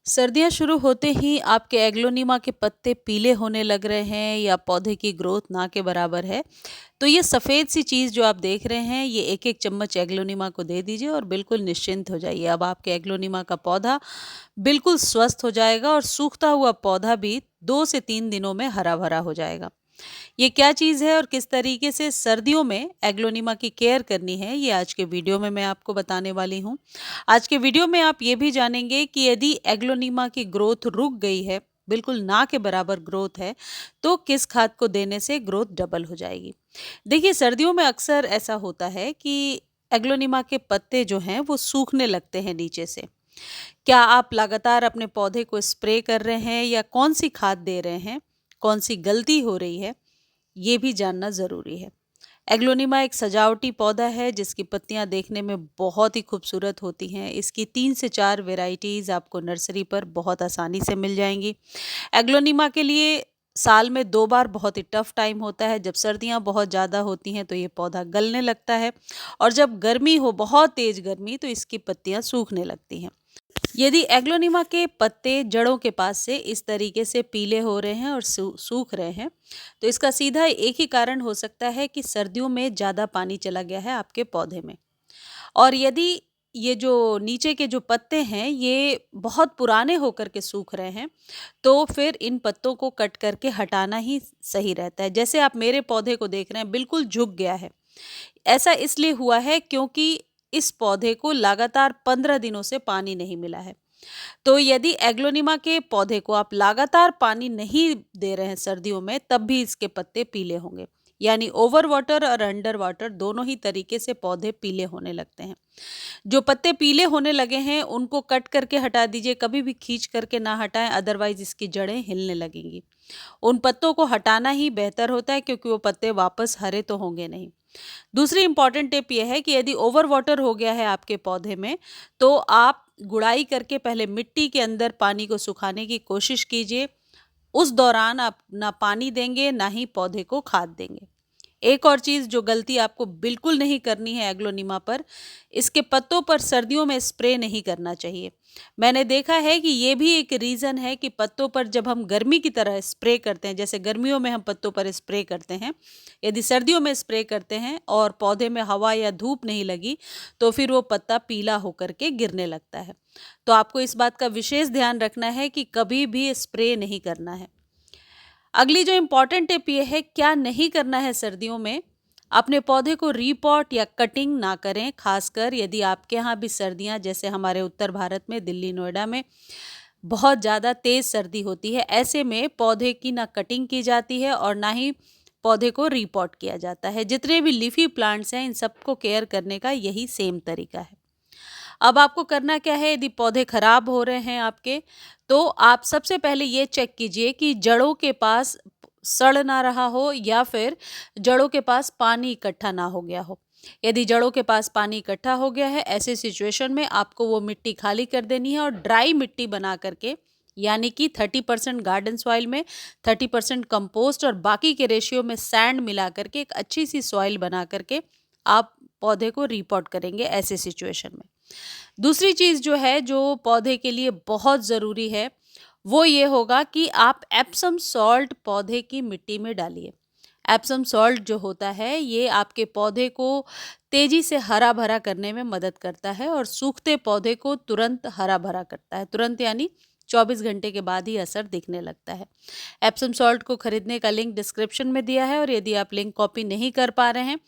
सर्दियाँ शुरू होते ही आपके एग्लोनिमा के पत्ते पीले होने लग रहे हैं या पौधे की ग्रोथ ना के बराबर है, तो ये सफ़ेद सी चीज़ जो आप देख रहे हैं, ये एक-एक चम्मच एग्लोनिमा को दे दीजिए और बिल्कुल निश्चिंत हो जाइए। अब आपके एग्लोनिमा का पौधा बिल्कुल स्वस्थ हो जाएगा और सूखता हुआ पौधा भी 2 से 3 दिनों में हरा-भरा हो जाएगा। ये क्या चीज़ है और किस तरीके से सर्दियों में एग्लोनिमा की केयर करनी है, ये आज के वीडियो में मैं आपको बताने वाली हूँ। आज के वीडियो में आप ये भी जानेंगे कि यदि एग्लोनिमा की ग्रोथ रुक गई है, बिल्कुल ना के बराबर ग्रोथ है, तो किस खाद को देने से ग्रोथ डबल हो जाएगी। देखिए, सर्दियों में अक्सर ऐसा होता है कि एग्लोनिमा के पत्ते जो हैं वो सूखने लगते हैं नीचे से। क्या आप लगातार अपने पौधे को स्प्रे कर रहे हैं या कौन सी खाद दे रहे हैं? कौन सी गलती हो रही है? ये भी जानना ज़रूरी है। एग्लोनिमा एक सजावटी पौधा है जिसकी पत्तियां देखने में बहुत ही खूबसूरत होती हैं। इसकी 3 से 4 वैरायटीज़ आपको नर्सरी पर बहुत आसानी से मिल जाएंगी। एग्लोनिमा के लिए साल में 2 बार बहुत ही टफ टाइम होता है। जब सर्दियां बहुत ज़्यादा होती हैं तो ये पौधा गलने लगता है और जब गर्मी हो, बहुत तेज़ गर्मी, तो इसकी पत्तियां सूखने लगती हैं। यदि एग्लोनिमा के पत्ते जड़ों के पास से इस तरीके से पीले हो रहे हैं और सूख रहे हैं, तो इसका सीधा एक ही कारण हो सकता है कि सर्दियों में ज़्यादा पानी चला गया है आपके पौधे में। और यदि ये जो नीचे के जो पत्ते हैं ये बहुत पुराने होकर के सूख रहे हैं, तो फिर इन पत्तों को कट करके हटाना ही सही रहता है। जैसे आप मेरे पौधे को देख रहे हैं, बिल्कुल झुक गया है। ऐसा इसलिए हुआ है क्योंकि इस पौधे को लगातार 15 दिनों से पानी नहीं मिला है। तो यदि एग्लोनिमा के पौधे को आप लगातार पानी नहीं दे रहे हैं सर्दियों में, तब भी इसके पत्ते पीले होंगे। यानी ओवर वाटर और अंडर वाटर दोनों ही तरीके से पौधे पीले होने लगते हैं। जो पत्ते पीले होने लगे हैं उनको कट करके हटा दीजिए, कभी भी खींच करके ना हटाएं, अदरवाइज इसकी जड़ें हिलने लगेंगी। उन पत्तों को हटाना ही बेहतर होता है क्योंकि वो पत्ते वापस हरे तो होंगे नहीं। दूसरी इंपॉर्टेंट टिप यह है कि यदि ओवर वाटर हो गया है आपके पौधे में, तो आप गुड़ाई करके पहले मिट्टी के अंदर पानी को सुखाने की कोशिश कीजिए। उस दौरान आप ना पानी देंगे ना ही पौधे को खाद देंगे। एक और चीज़ जो गलती आपको बिल्कुल नहीं करनी है एग्लोनिमा पर, इसके पत्तों पर सर्दियों में स्प्रे नहीं करना चाहिए। मैंने देखा है कि ये भी एक रीज़न है कि पत्तों पर जब हम गर्मी की तरह स्प्रे करते हैं, जैसे गर्मियों में हम पत्तों पर स्प्रे करते हैं, यदि सर्दियों में स्प्रे करते हैं और पौधे में हवा या धूप नहीं लगी, तो फिर वो पत्ता पीला होकर के गिरने लगता है। तो आपको इस बात का विशेष ध्यान रखना है कि कभी भी स्प्रे नहीं करना है। अगली जो इम्पॉर्टेंट टिप ये है, क्या नहीं करना है सर्दियों में, अपने पौधे को रीपॉट या कटिंग ना करें, खासकर यदि आपके यहाँ भी सर्दियाँ जैसे हमारे उत्तर भारत में, दिल्ली नोएडा में बहुत ज़्यादा तेज़ सर्दी होती है। ऐसे में पौधे की ना कटिंग की जाती है और ना ही पौधे को रीपॉट किया जाता है। जितने भी लीफी प्लांट्स हैं इन सबको केयर करने का यही सेम तरीका है। अब आपको करना क्या है, यदि पौधे खराब हो रहे हैं आपके, तो आप सबसे पहले ये चेक कीजिए कि जड़ों के पास सड़ ना रहा हो या फिर जड़ों के पास पानी इकट्ठा ना हो गया हो। यदि जड़ों के पास पानी इकट्ठा हो गया है, ऐसे सिचुएशन में आपको वो मिट्टी खाली कर देनी है और ड्राई मिट्टी बना करके, यानी कि 30% गार्डन सॉइल में, 30% कंपोस्ट और बाकी के रेशियो में सैंड मिला करके एक अच्छी सी सॉइल बना करके आप पौधे को रिपोर्ट करेंगे ऐसे सिचुएशन में। दूसरी चीज़ जो है, जो पौधे के लिए बहुत ज़रूरी है, वो ये होगा कि आप एप्सम सॉल्ट पौधे की मिट्टी में डालिए। एप्सम सॉल्ट जो होता है ये आपके पौधे को तेज़ी से हरा भरा करने में मदद करता है और सूखते पौधे को तुरंत हरा भरा करता है। तुरंत यानी 24 घंटे के बाद ही असर दिखने लगता है। एप्सम सॉल्ट को खरीदने का लिंक डिस्क्रिप्शन में दिया है और यदि आप लिंक कॉपी नहीं कर पा रहे हैं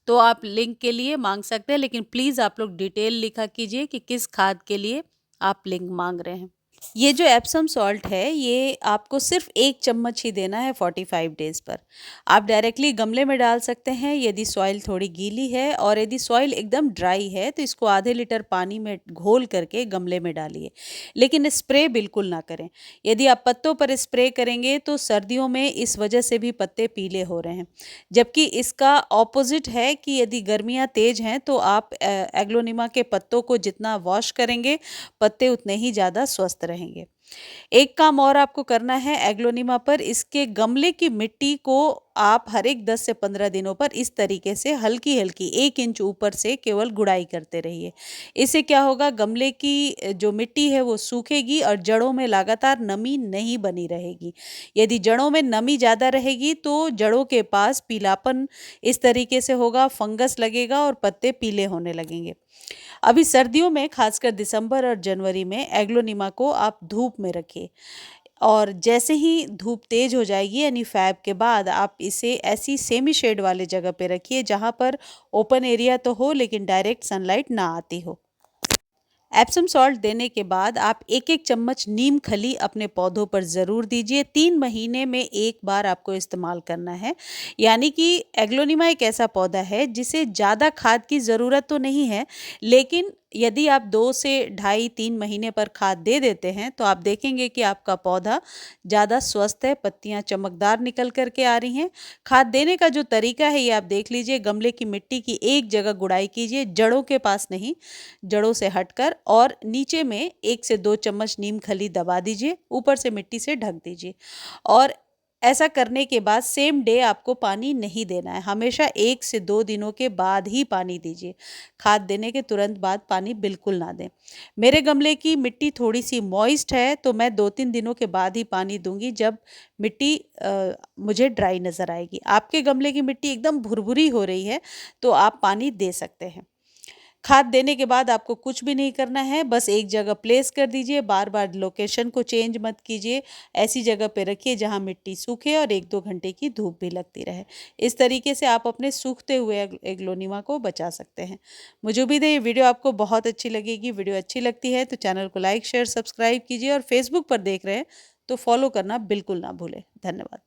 तो आप लिंक के लिए मांग सकते हैं, लेकिन प्लीज़ आप लोग डिटेल लिखा कीजिए कि किस खाद के लिए आप लिंक मांग रहे हैं। ये जो एप्सम सॉल्ट है ये आपको सिर्फ 1 चम्मच ही देना है 45 डेज़ पर। आप डायरेक्टली गमले में डाल सकते हैं यदि सॉइल थोड़ी गीली है, और यदि सॉइल एकदम ड्राई है तो इसको आधे लीटर पानी में घोल करके गमले में डालिए, लेकिन स्प्रे बिल्कुल ना करें। यदि आप पत्तों पर स्प्रे करेंगे तो सर्दियों में इस वजह से भी पत्ते पीले हो रहे हैं, जबकि इसका ऑपोजिट है कि यदि गर्मियाँ तेज़ हैं तो आप एग्लोनिमा के पत्तों को जितना वॉश करेंगे, पत्ते उतने ही ज़्यादा स्वस्थ रहेंगे। एक काम और आपको करना है एग्लोनिमा पर, इसके गमले की मिट्टी को आप हर एक 10 से 15 दिनों पर इस तरीके से हल्की हल्की 1 इंच ऊपर से केवल गुड़ाई करते रहिए। इससे क्या होगा, गमले की जो मिट्टी है वो सूखेगी और जड़ों में लगातार नमी नहीं बनी रहेगी। यदि जड़ों में नमी ज़्यादा रहेगी तो जड़ों के पास पीलापन इस तरीके से होगा, फंगस लगेगा और पत्ते पीले होने लगेंगे। अभी सर्दियों में खासकर दिसंबर और जनवरी में एग्लोनिमा को आप धूप में रखिए, और जैसे ही धूप तेज हो जाएगी यानी फैब के बाद आप इसे ऐसी सेमी शेड वाले जगह पे रखिए जहाँ पर ओपन एरिया तो हो लेकिन डायरेक्ट सनलाइट ना आती हो। एप्सम सॉल्ट देने के बाद आप एक एक चम्मच नीम खली अपने पौधों पर ज़रूर दीजिए। 3 महीने में एक बार आपको इस्तेमाल करना है। यानी कि एग्लोनिमा एक ऐसा पौधा है जिसे ज़्यादा खाद की ज़रूरत तो नहीं है, लेकिन यदि आप 2 से ढाई 3 महीने पर खाद दे देते हैं तो आप देखेंगे कि आपका पौधा ज़्यादा स्वस्थ है, पत्तियां चमकदार निकल करके आ रही हैं। खाद देने का जो तरीका है ये आप देख लीजिए। गमले की मिट्टी की एक जगह गुड़ाई कीजिए, जड़ों के पास नहीं, जड़ों से हटकर, और नीचे में 1 से 2 चम्मच नीम खली दबा दीजिए, ऊपर से मिट्टी से ढक दीजिए। और ऐसा करने के बाद सेम डे आपको पानी नहीं देना है, हमेशा 1 से 2 दिनों के बाद ही पानी दीजिए। खाद देने के तुरंत बाद पानी बिल्कुल ना दें। मेरे गमले की मिट्टी थोड़ी सी मॉइस्ट है तो मैं 2-3 दिनों के बाद ही पानी दूंगी, जब मिट्टी मुझे ड्राई नज़र आएगी। आपके गमले की मिट्टी एकदम भुरभुरी हो रही है तो आप पानी दे सकते हैं। खाद देने के बाद आपको कुछ भी नहीं करना है, बस एक जगह प्लेस कर दीजिए, बार बार लोकेशन को चेंज मत कीजिए। ऐसी जगह पे रखिए जहाँ मिट्टी सूखे और 1-2 घंटे की धूप भी लगती रहे। इस तरीके से आप अपने सूखते हुए एग्लोनिमा को बचा सकते हैं। मुझे उम्मीद है ये वीडियो आपको बहुत अच्छी लगेगी। वीडियो अच्छी लगती है तो चैनल को लाइक शेयर सब्सक्राइब कीजिए, और फेसबुक पर देख रहे हैं तो फॉलो करना बिल्कुल ना भूलें। धन्यवाद।